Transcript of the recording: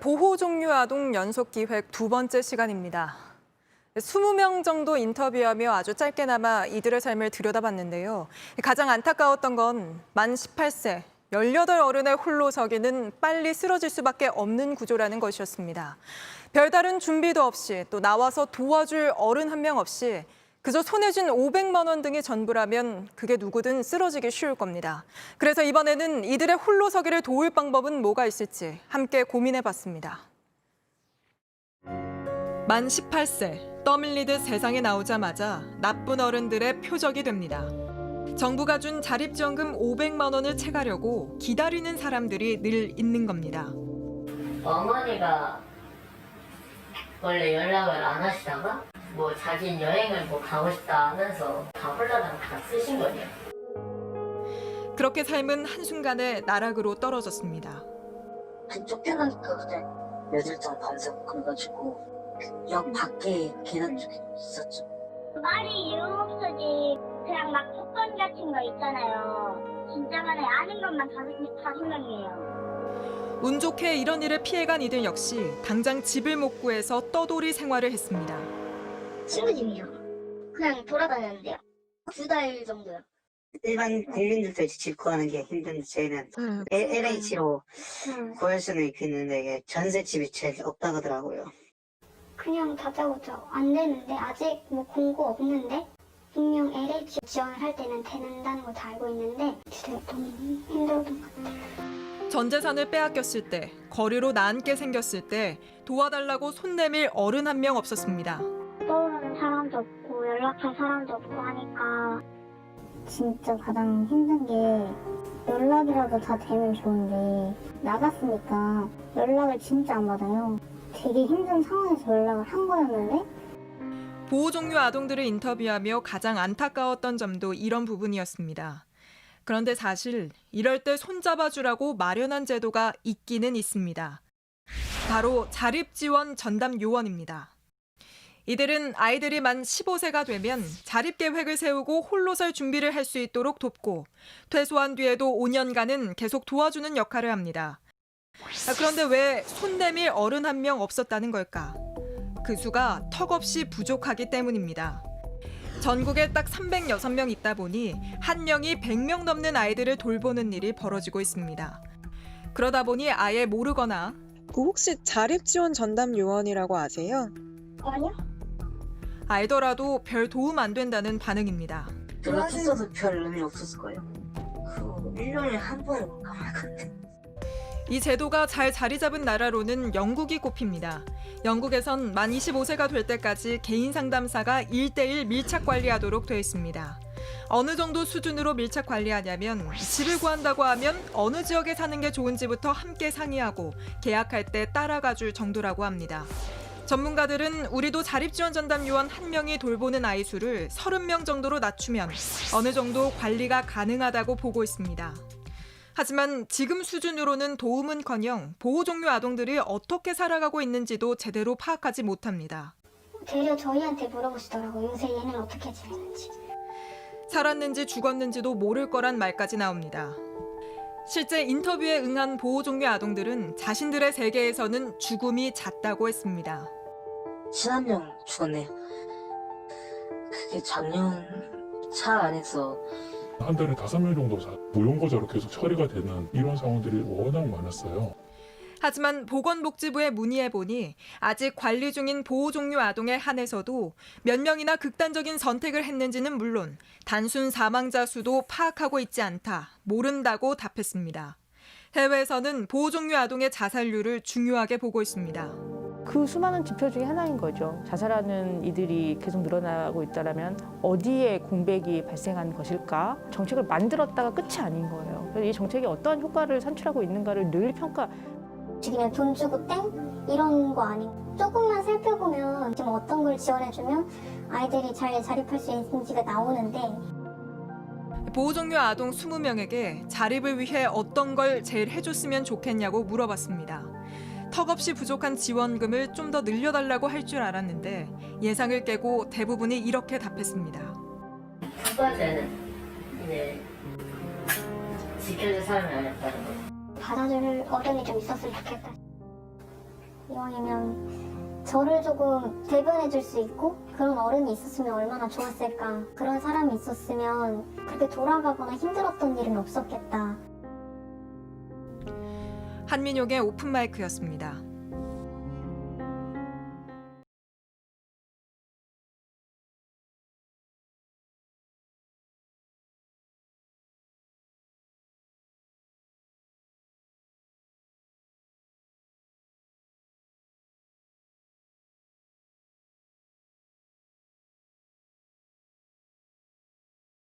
보호 종류 아동 연속 기획 두 번째 시간입니다. 20명 정도 인터뷰하며 아주 짧게나마 이들의 삶을 들여다봤는데요. 가장 안타까웠던 건 만 18세, 18 어른의 홀로 서기는 빨리 쓰러질 수밖에 없는 구조라는 것이었습니다. 별다른 준비도 없이 또 나와서 도와줄 어른 한 명 없이 그저 손에 쥔 500만 원 등이 전부라면 그게 누구든 쓰러지기 쉬울 겁니다. 그래서 이번에는 이들의 홀로 서기를 도울 방법은 뭐가 있을지 함께 고민해봤습니다. 만 18세, 떠밀리듯 세상에 나오자마자 나쁜 어른들의 표적이 됩니다. 정부가 준 자립지원금 500만 원을 채가려고 기다리는 사람들이 늘 있는 겁니다. 어머니가 원래 연락을 안 하시다가 자기 여행을 가고 싶다 하면서 가보려다가 다 쓰신 거예요. 그렇게 삶은 한순간에 나락으로 떨어졌습니다. 쫓겨나니까 그때 며칠간 밤새고 그래가지고 역 밖에 계단 쪽에 있었죠. 말이 유흥업소지 그냥 막 조건 같은 거 있잖아요. 진짜만에 아는 것만 다섯 명이에요. 운 좋게 이런 일을 피해간 이들 역시 당장 집을 못 구해서 떠돌이 생활을 했습니다. 친구 집이요. 그냥 돌아다녔는데요. 2달 정도요. 일반 국민들도 이제 집 구하는 게 힘든데 저희는 LH로 구할 수는 있겠는데 이게 전셋집이 제일 없다고 하더라고요. 그냥 다짜고짜 안 되는데 아직 공고 없는데 분명 LH 지원을 할 때는 된다는 걸 다 알고 있는데 진짜 너무 힘들었던 것 같아요. 전 재산을 빼앗겼을 때, 거리로 나앉게 생겼을 때 도와달라고 손 내밀 어른 한 명 없었습니다. 떠오르는 사람도 없고 연락할 사람도 없고 하니까 진짜 가장 힘든 게 연락이라도 다 되면 좋은데 나갔으니까 연락을 진짜 안 받아요. 되게 힘든 상황에서 연락을 한 거였는데 보호 종류 아동들을 인터뷰하며 가장 안타까웠던 점도 이런 부분이었습니다. 그런데 사실 이럴 때 손잡아주라고 마련한 제도가 있기는 있습니다. 바로 자립지원 전담 요원입니다. 이들은 아이들이 만 15세가 되면 자립계획을 세우고 홀로 설 준비를 할 수 있도록 돕고 퇴소한 뒤에도 5년간은 계속 도와주는 역할을 합니다. 그런데 왜 손 내밀 어른 한 명 없었다는 걸까? 그 수가 턱없이 부족하기 때문입니다. 전국에 딱 306명 있다 보니 한 명이 100명 넘는 아이들을 돌보는 일이 벌어지고 있습니다. 그러다 보니 아예 모르거나 혹시 자립지원 전담 요원이라고 아세요? 아니요? 알더라도 별 도움 안 된다는 반응입니다. 들어갔어도 별 의미 없었을 거예요. 1년에 한 번은 못 가볼 건데. 이 제도가 잘 자리 잡은 나라로는 영국이 꼽힙니다. 영국에선 만 25세가 될 때까지 개인 상담사가 1:1 밀착 관리하도록 되어 있습니다. 어느 정도 수준으로 밀착 관리하냐면 집을 구한다고 하면 어느 지역에 사는 게 좋은지부터 함께 상의하고 계약할 때 따라가 줄 정도라고 합니다. 전문가들은 우리도 자립지원 전담 요원 한 명이 돌보는 아이 수를 30명 정도로 낮추면 어느 정도 관리가 가능하다고 보고 있습니다. 하지만 지금 수준으로는 도움은커녕 보호 종류 아동들이 어떻게 살아가고 있는지도 제대로 파악하지 못합니다. 되려 저희한테 물어보시더라고요. 요새 얘는 어떻게 지내는지. 살았는지 죽었는지도 모를 거란 말까지 나옵니다. 실제 인터뷰에 응한 보호 종류 아동들은 자신들의 세계에서는 죽음이 잦다고 했습니다. 11명 죽었네요. 그게 작년 차 안에서 한 달에 5명 정도 무용고자로 계속 처리가 되는 이런 상황들이 워낙 많았어요. 하지만 보건복지부에 문의해보니 아직 관리 중인 보호 종류 아동에 한해서도 몇 명이나 극단적인 선택을 했는지는 물론 단순 사망자 수도 파악하고 있지 않다, 모른다고 답했습니다. 해외에서는 보호 종류 아동의 자살률을 중요하게 보고 있습니다. 그 수많은 지표 중에 하나인 거죠. 자살하는 이들이 계속 늘어나고 있다면 어디에 공백이 발생한 것일까? 정책을 만들었다가 끝이 아닌 거예요. 그래서 이 정책이 어떠한 효과를 산출하고 있는가를 늘 그냥 돈 주고 땡? 이런 거 아니고 조금만 살펴보면 지금 어떤 걸 지원해주면 아이들이 잘 자립할 수 있는지가 나오는데 보호 종류 아동 20명에게 자립을 위해 어떤 걸 제일 해줬으면 좋겠냐고 물어봤습니다. 턱없이 부족한 지원금을 좀 더 늘려달라고 할 줄 알았는데 예상을 깨고 대부분이 이렇게 답했습니다. 첫 번째는 이제 지켜줄 사람이 어렵다는 거. 받아줄 어른이 좀 있었으면 좋겠다. 이왕이면 저를 조금 대변해 줄 수 있고 그런 어른이 있었으면 얼마나 좋았을까. 그런 사람이 있었으면 그렇게 돌아가거나 힘들었던 일은 없었겠다. 한민혁의 오픈마이크였습니다.